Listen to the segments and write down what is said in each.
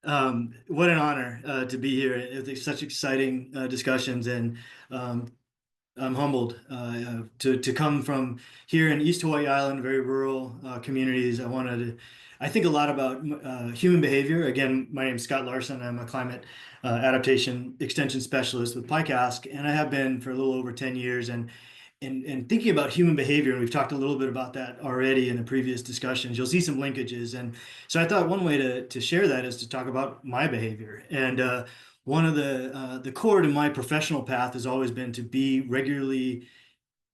What an honor to be here. It's such exciting discussions, and um, I'm humbled to come from here in East Hawaii Island, very rural communities. I think a lot about human behavior. Again, my name is Scott Laursen. I'm a climate adaptation extension specialist with PICASC, and I have been for a little over 10 years. And thinking about human behavior, and we've talked a little bit about that already in the previous discussions, you'll see some linkages. And so I thought one way to share that is to talk about my behavior. And one of the core to my professional path has always been to be regularly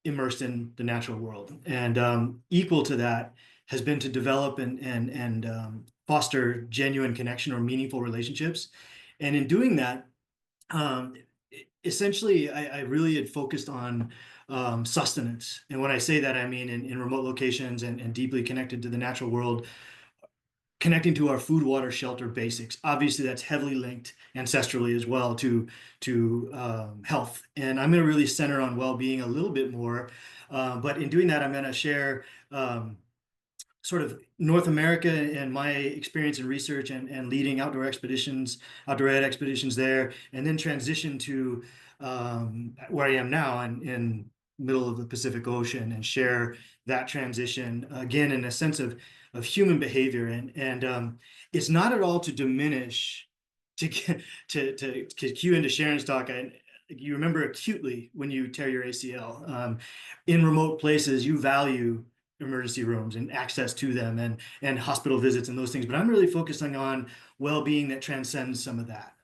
immersed in the natural world, and equal to that has been to develop and foster genuine connection or meaningful relationships. And in doing that, um, essentially, I really had focused on sustenance. And when I say that, I mean in remote locations and deeply connected to the natural world, connecting to our food, water, shelter basics. Obviously, that's heavily linked ancestrally as well to health. And I'm going to really center on well-being a little bit more. But in doing that, I'm going to share sort of North America and my experience in research and leading outdoor ed expeditions there, and then transition to where I am now in middle of the Pacific Ocean, and share that transition again in a sense of human behavior. And it's not at all to diminish, to get to cue into Sharon's talk. You remember acutely when you tear your ACL. In remote places, you value emergency rooms and access to them, and hospital visits and those things. But I'm really focusing on well-being that transcends some of that.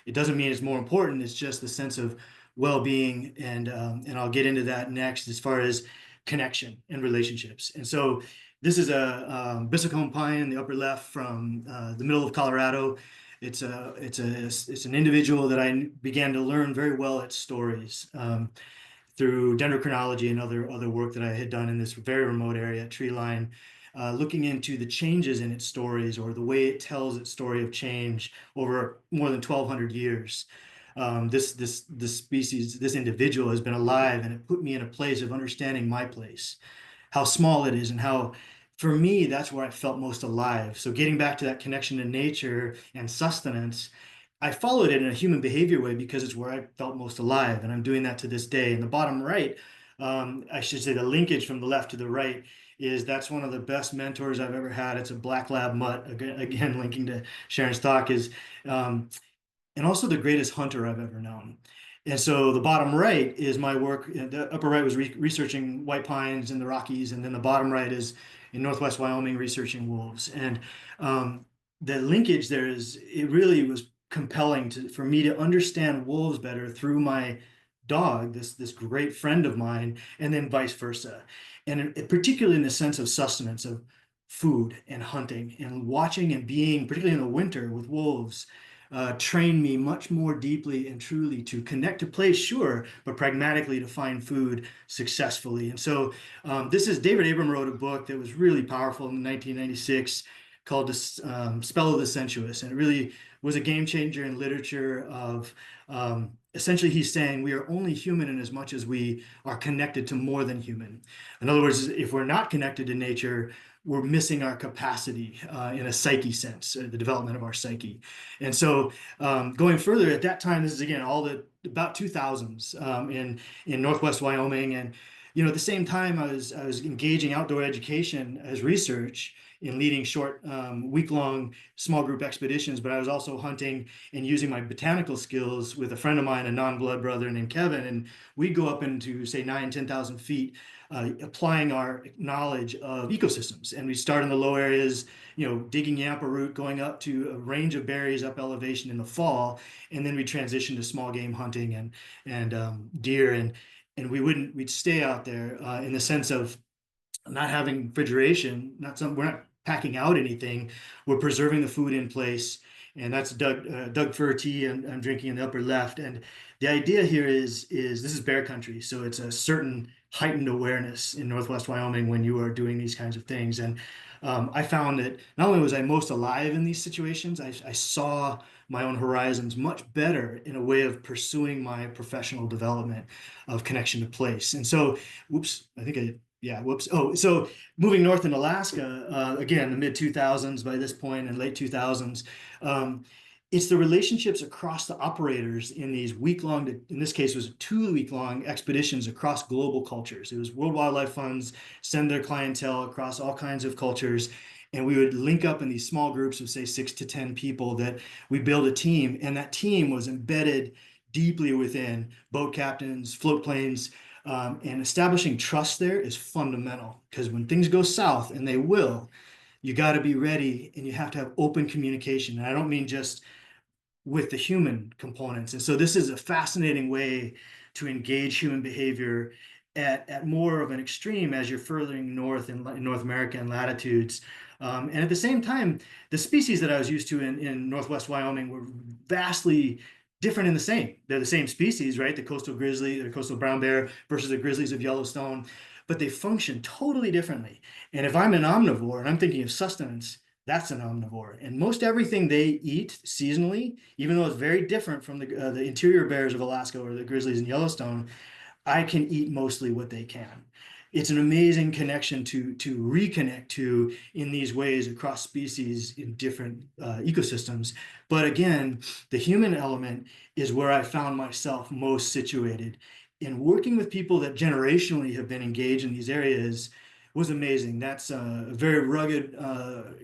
It doesn't mean it's more important. It's just the sense of well-being, and I'll get into that next as far as connection and relationships. And so this is a Bissacombe pine in the upper left from the middle of Colorado. It's an individual that I began to learn very well its stories. Through dendrochronology and other work that I had done in this very remote area, tree line, looking into the changes in its stories, or the way it tells its story of change over more than 1,200 years. This species, this individual has been alive, and it put me in a place of understanding my place, how small it is, and how, for me, that's where I felt most alive. So getting back to that connection to nature and sustenance, I followed it in a human behavior way because it's where I felt most alive, and I'm doing that to this day. In the bottom right, I should say the linkage from the left to the right is that's one of the best mentors I've ever had. It's a black lab mutt, again linking to Sharon's talk, um, and also the greatest hunter I've ever known. And so the bottom right is my work. The upper right was researching white pines in the Rockies, and then the bottom right is in Northwest Wyoming researching wolves. And the linkage there is, it really was compelling for me to understand wolves better through my dog, this great friend of mine, and then vice versa. And particularly in the sense of sustenance, of food and hunting and watching and being, particularly in the winter with wolves, trained me much more deeply and truly to connect to place, sure, but pragmatically to find food successfully. And so this is David Abram wrote a book that was really powerful in 1996 called Spell of the Sensuous. And it really was a game changer in literature of essentially he's saying we are only human in as much as we are connected to more than human. In other words, if we're not connected to nature, we're missing our capacity in a psyche sense, the development of our psyche. And so going further, at that time, this is again all the about 2000s in Northwest Wyoming. And at the same time, I was engaging outdoor education as research in leading short week-long small group expeditions, but I was also hunting and using my botanical skills with a friend of mine, a non-blood brother named Kevin, and we'd go up into, say, 10,000 feet, applying our knowledge of ecosystems. And we start in the low areas, digging yampa root, going up to a range of berries up elevation in the fall, and then we transition to small game hunting and deer, and we'd stay out there in the sense of not having refrigeration, we're not packing out anything. We're preserving the food in place. And that's Doug Fir tea I'm drinking in the upper left. And the idea here is this is bear country. So it's a certain heightened awareness in Northwest Wyoming when you are doing these kinds of things. And I found that not only was I most alive in these situations, I saw my own horizons much better in a way of pursuing my professional development of connection to place. And so, oops, I think I Yeah, whoops. Oh, so moving north in Alaska, again, the mid 2000s by this point and late 2000s, um, it's the relationships across the operators in these week-long, in this case, it was 2 week-long expeditions across global cultures. It was World Wildlife Funds send their clientele across all kinds of cultures, and we would link up in these small groups of, say, 6 to 10 people that we build a team, and that team was embedded deeply within boat captains, float planes, and establishing trust there is fundamental because when things go south, and they will, you got to be ready and you have to have open communication. And I don't mean just with the human components. And so this is a fascinating way to engage human behavior at more of an extreme as you're furthering north in North America and latitudes. And at the same time, the species that I was used to in Northwest Wyoming were vastly different in the same. They're the same species, right? The coastal grizzly, the coastal brown bear versus the grizzlies of Yellowstone, but they function totally differently. And if I'm an omnivore and I'm thinking of sustenance, that's an omnivore. And most everything they eat seasonally, even though it's very different from the interior bears of Alaska or the grizzlies in Yellowstone, I can eat mostly what they can. It's an amazing connection to reconnect to in these ways across species in different ecosystems. But again, the human element is where I found myself most situated. In working with people that generationally have been engaged in these areas was amazing. That's a very rugged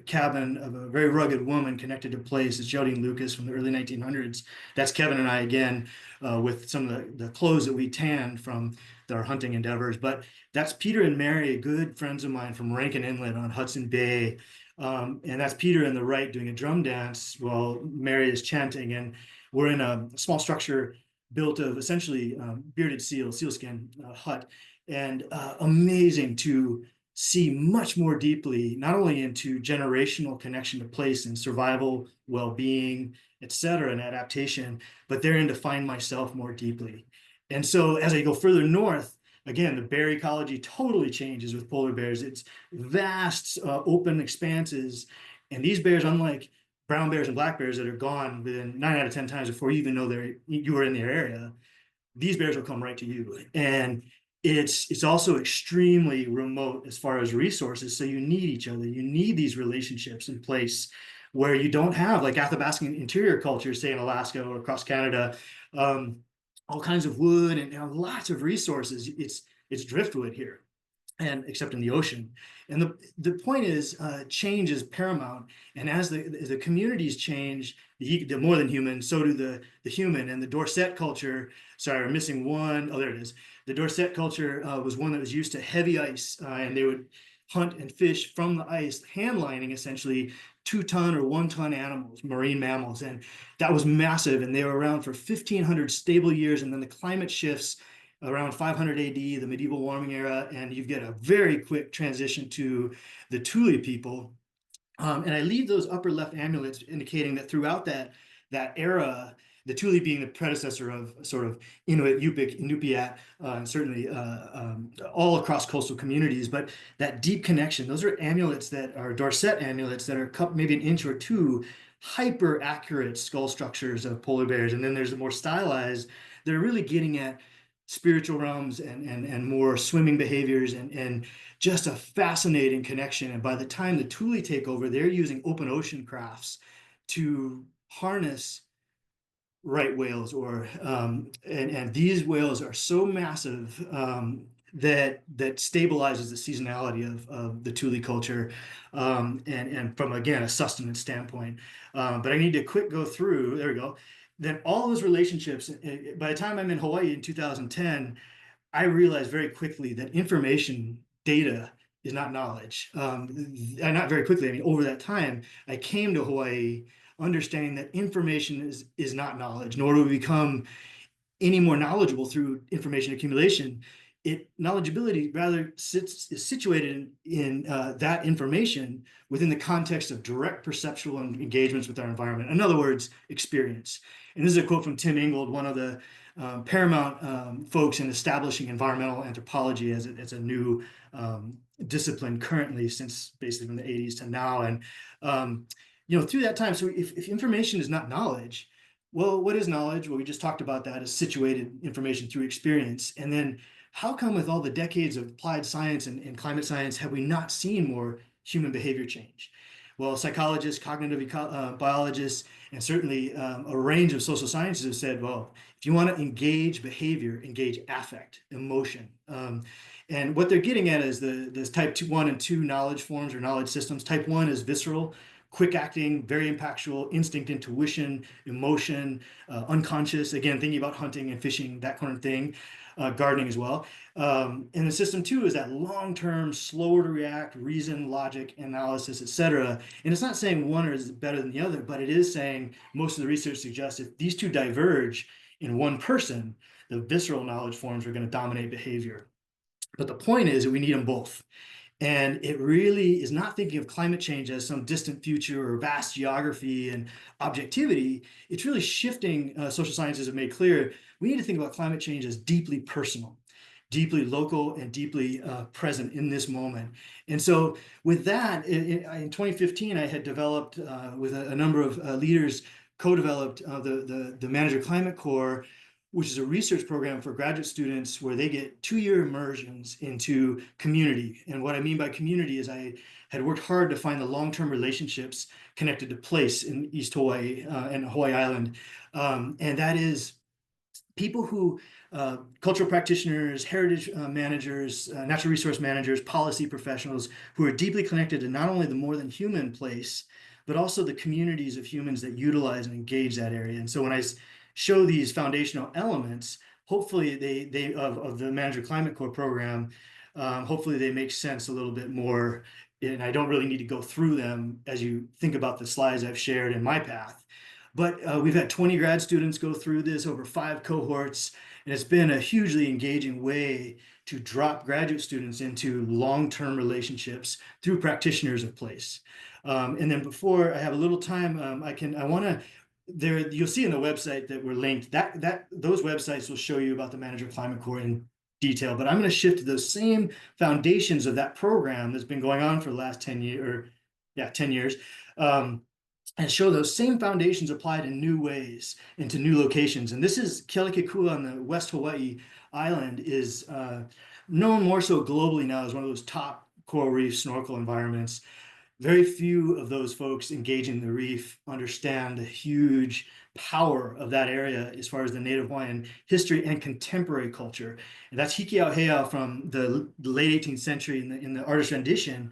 cabin of a very rugged woman connected to place. It's Geraldine Lucas from the early 1900s. That's Kevin and I again with some of the clothes that we tanned from our hunting endeavors. But that's Peter and Mary, good friends of mine from Rankin Inlet on Hudson Bay. And that's Peter in the right doing a drum dance while Mary is chanting. And we're in a small structure built of essentially bearded sealskin hut. And amazing to see much more deeply, not only into generational connection to place and survival, well-being, et cetera, and adaptation, but therein to find myself more deeply. And so as I go further north, again, the bear ecology totally changes with polar bears. It's vast, open expanses. And these bears, unlike brown bears and black bears that are gone within 9 out of 10 times before you even know you were in their area, these bears will come right to you. And it's also extremely remote as far as resources. So you need each other. You need these relationships in place where you don't have like Athabascan interior cultures, say in Alaska or across Canada, all kinds of wood and lots of resources. It's driftwood here and except in the ocean. And the point is change is paramount. And as the communities change, the more than human, so do the human. And the Dorset culture, sorry, we're missing one. Oh, there it is. The Dorset culture was one that was used to heavy ice, and they would hunt and fish from the ice, hand lining essentially 2 ton or 1 ton animals, marine mammals. And that was massive. And they were around for 1,500 stable years. And then the climate shifts around 500 AD, the medieval warming era, and you get a very quick transition to the Thule people. And I leave those upper left amulets indicating that throughout that era, the Thule being the predecessor of sort of Inuit, Yupik, Inupiat, and certainly all across coastal communities. But that deep connection, those are amulets that are Dorset amulets that are maybe an inch or two hyper accurate skull structures of polar bears. And then there's the more stylized, they're really getting at spiritual realms and more swimming behaviors and just a fascinating connection. And by the time the Thule take over, they're using open ocean crafts to harness right whales and these whales are so massive that stabilizes the seasonality of the Thule culture and from again a sustenance standpoint. But I need to quick go through. There we go. Then all those relationships. By the time I'm in Hawaii in 2010, I realized very quickly that information data is not knowledge. And not very quickly. I mean, over that time, I came to Hawaii understanding that information is not knowledge, nor do we become any more knowledgeable through information accumulation. Knowledgeability rather is situated in that information within the context of direct perceptual engagements with our environment. In other words, experience. And this is a quote from Tim Ingold, one of the paramount folks in establishing environmental anthropology as a new discipline currently since basically from the 80s to now. And through that time, so if information is not knowledge, well, what is knowledge? Well, we just talked about that as situated information through experience. And then how come with all the decades of applied science and climate science have we not seen more human behavior change? Well, psychologists, biologists, and certainly a range of social sciences have said, well, if you want to engage behavior, engage affect, emotion. And what they're getting at is the type 1 and 2 knowledge forms or knowledge systems. Type 1 is visceral, quick acting, very impactful, instinct, intuition, emotion, unconscious, again, thinking about hunting and fishing, that kind of thing, gardening as well. And the system 2 is that long-term, slower to react, reason, logic, analysis, etc. And it's not saying one is better than the other, but it is saying most of the research suggests if these two diverge in one person, the visceral knowledge forms are going to dominate behavior. But the point is that we need them both. And it really is not thinking of climate change as some distant future or vast geography and objectivity. It's really shifting, social sciences have made clear, we need to think about climate change as deeply personal, deeply local, and deeply present in this moment. And so with that, in 2015, I had developed, with a number of leaders, co-developed the Manager Climate Corps, which is a research program for graduate students where they get 2-year immersions into community. And what I mean by community is I had worked hard to find the long-term relationships connected to place in East Hawaii and Hawaii Island. And that is people who, cultural practitioners, heritage managers, natural resource managers, policy professionals who are deeply connected to not only the more than human place, but also the communities of humans that utilize and engage that area. And so when I show these foundational elements, hopefully they of the Manager Climate Corps program, hopefully they make sense a little bit more. And I don't really need to go through them as you think about the slides I've shared in my path. But we've had 20 grad students go through this over 5 cohorts, and it's been a hugely engaging way to drop graduate students into long-term relationships through practitioners of place. And then before I have a little time, you'll see in the website that we're linked, those websites will show you about the Manager Climate Corps in detail, but I'm going to shift to those same foundations of that program that's been going on for the last 10 years. And show those same foundations applied in new ways into new locations. And this is Kealakekua on the West Hawaii Island is known more so globally now as one of those top coral reef snorkel environments. Very few of those folks engaging the reef understand the huge power of that area as far as the Native Hawaiian history and contemporary culture. And that's Hikiau from the late 18th century in the artist rendition.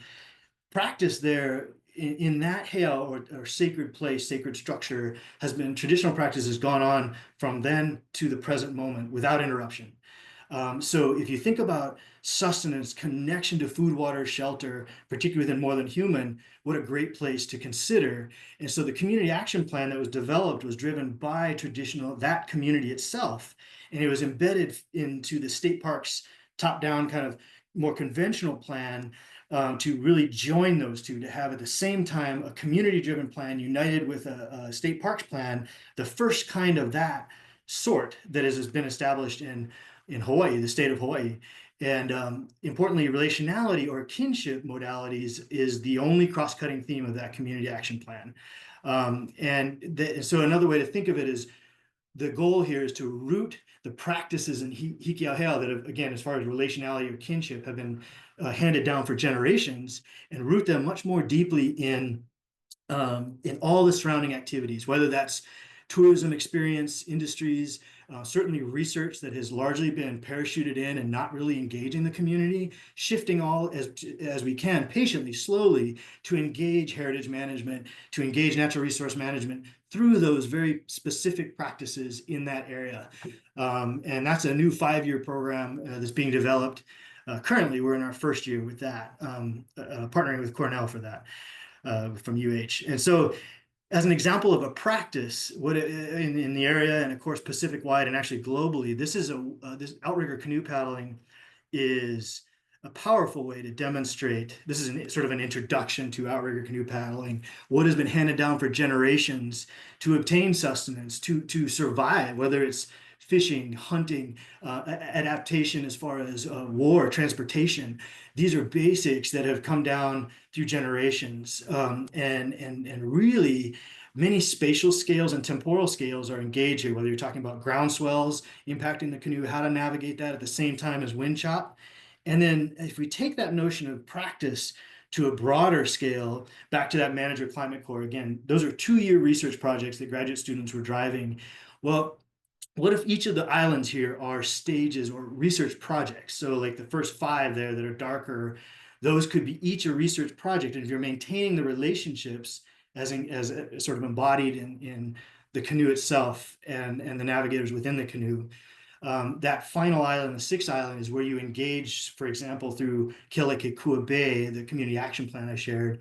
Practice there in that heiau or sacred place, sacred structure has been, traditional practice has gone on from then to the present moment without interruption. So if you think about sustenance, connection to food, water, shelter, particularly within more than human, what a great place to consider. And so the community action plan that was developed was driven by that community itself. And it was embedded into the state parks top-down kind of more conventional plan to really join those two, to have at the same time a community-driven plan united with a state parks plan, the first kind of that sort that has been established in Hawaii, the state of Hawaii. And importantly, relationality or kinship modalities is the only cross-cutting theme of that community action plan. So another way to think of it is the goal here is to root the practices in Hikiau that have, again, as far as relationality or kinship, have been handed down for generations, and root them much more deeply in all the surrounding activities, whether that's tourism experience, industries, certainly research that has largely been parachuted in and not really engaging the community, shifting all as we can patiently, slowly, to engage heritage management, to engage natural resource management through those very specific practices in that area. And that's a new 5-year program that's being developed. Currently, we're in our first year with that, partnering with Cornell for that from UH. And so as an example of a practice, in the area, and of course Pacific-wide and actually globally, this outrigger canoe paddling is a powerful way to demonstrate. This is sort of an introduction to outrigger canoe paddling, what has been handed down for generations to obtain sustenance, to survive, whether it's fishing, hunting, adaptation as far as war, transportation. These are basics that have come down through generations, and really Many spatial scales and temporal scales are engaged here, whether you're talking about ground swells impacting the canoe, how to navigate that at the same time as wind chop. And then if we take that notion of practice to a broader scale, back to that manager climate core, again, those are 2-year research projects that graduate students were driving. Well, what if each of the islands here are stages or research projects? So like the first 5 there that are darker, those could be each a research project. And if you're maintaining the relationships as sort of embodied in the canoe itself and the navigators within the canoe, that final island, the 6th island, is where you engage, for example, through Kealakekua Bay, the community action plan I shared,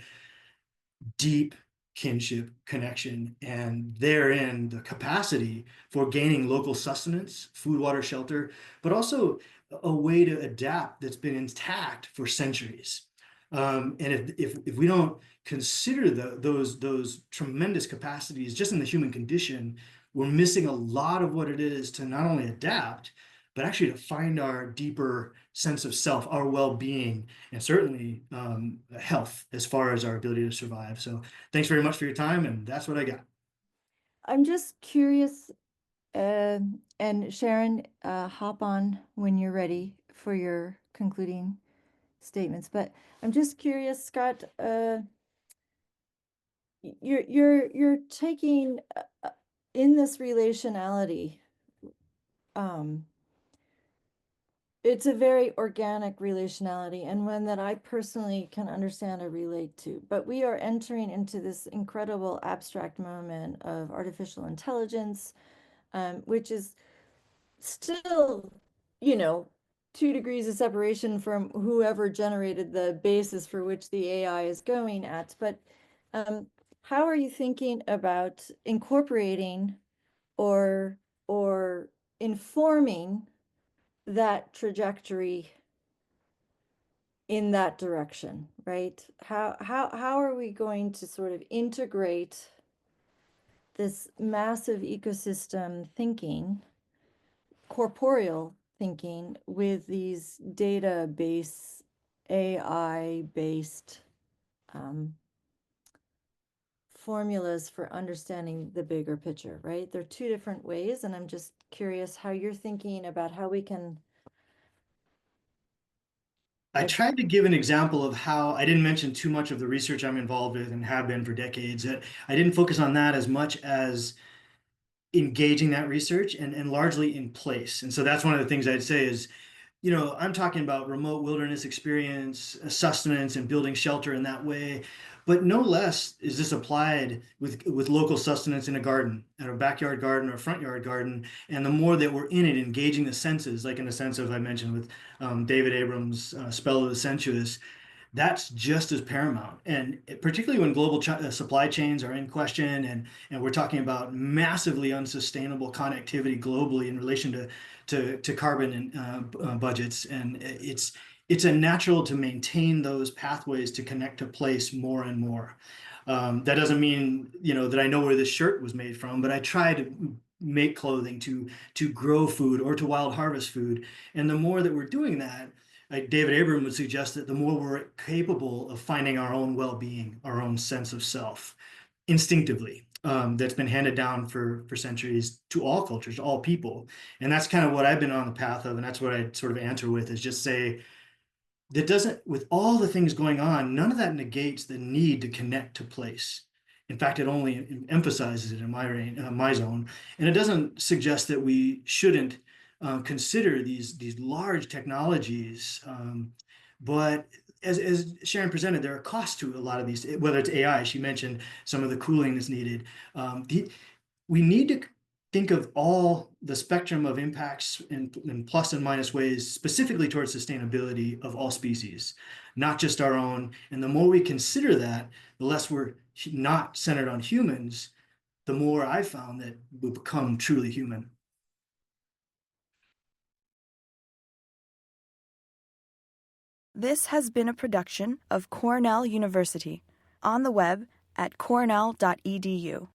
deep kinship connection, and therein the capacity for gaining local sustenance, food, water, shelter, but also a way to adapt that's been intact for centuries. And if we don't consider those tremendous capacities just in the human condition, we're missing a lot of what it is to not only adapt, but actually to find our deeper sense of self, our well-being, and certainly health as far as our ability to survive. So thanks very much for your time, and that's what I got. I'm just curious, and Sharon, hop on when you're ready for your concluding statements. But I'm just curious, Scott, you're taking in this relationality, um, it's a very organic relationality and one that I personally can understand and relate to. But we are entering into this incredible abstract moment of artificial intelligence, which is still, you know, 2 degrees of separation from whoever generated the basis for which the AI is going at. But um, how are you thinking about incorporating or or informing that trajectory in that direction, right? How are we going to sort of integrate this massive ecosystem thinking, corporeal thinking, with these database, AI-based formulas for understanding the bigger picture, right? They're 2 different ways, and I'm just curious how you're thinking about how we can. I tried to give an example of how I didn't mention too much of the research I'm involved with and have been for decades. I didn't focus on that as much as engaging that research and largely in place. And so that's one of the things I'd say is, I'm talking about remote wilderness experience, sustenance, and building shelter in that way. But no less is this applied with local sustenance in a garden, at a backyard garden or a front yard garden. And the more that we're in it, engaging the senses, like in the sense of I mentioned with David Abrams' Spell of the Sensuous, that's just as paramount. And particularly when global supply chains are in question and we're talking about massively unsustainable connectivity globally in relation to carbon and budgets. And it's a natural to maintain those pathways to connect to place more and more. That doesn't mean, that I know where this shirt was made from, but I try to make clothing, to grow food or to wild harvest food. And the more that we're doing that, like David Abram would suggest, that the more we're capable of finding our own well-being, our own sense of self instinctively, that's been handed down for centuries to all cultures, to all people. And that's kind of what I've been on the path of. And that's what I sort of answer with, is just say, that doesn't, with all the things going on, none of that negates the need to connect to place. In fact, it only emphasizes it in my zone, and it doesn't suggest that we shouldn't consider these large technologies. But as Sharon presented, there are costs to a lot of these. Whether it's AI, she mentioned some of the cooling that's needed. We need to think of all the spectrum of impacts in plus and minus ways, specifically towards sustainability of all species, not just our own. And the more we consider that, the less we're not centered on humans, the more I found that we become truly human. This has been a production of Cornell University, on the web at cornell.edu.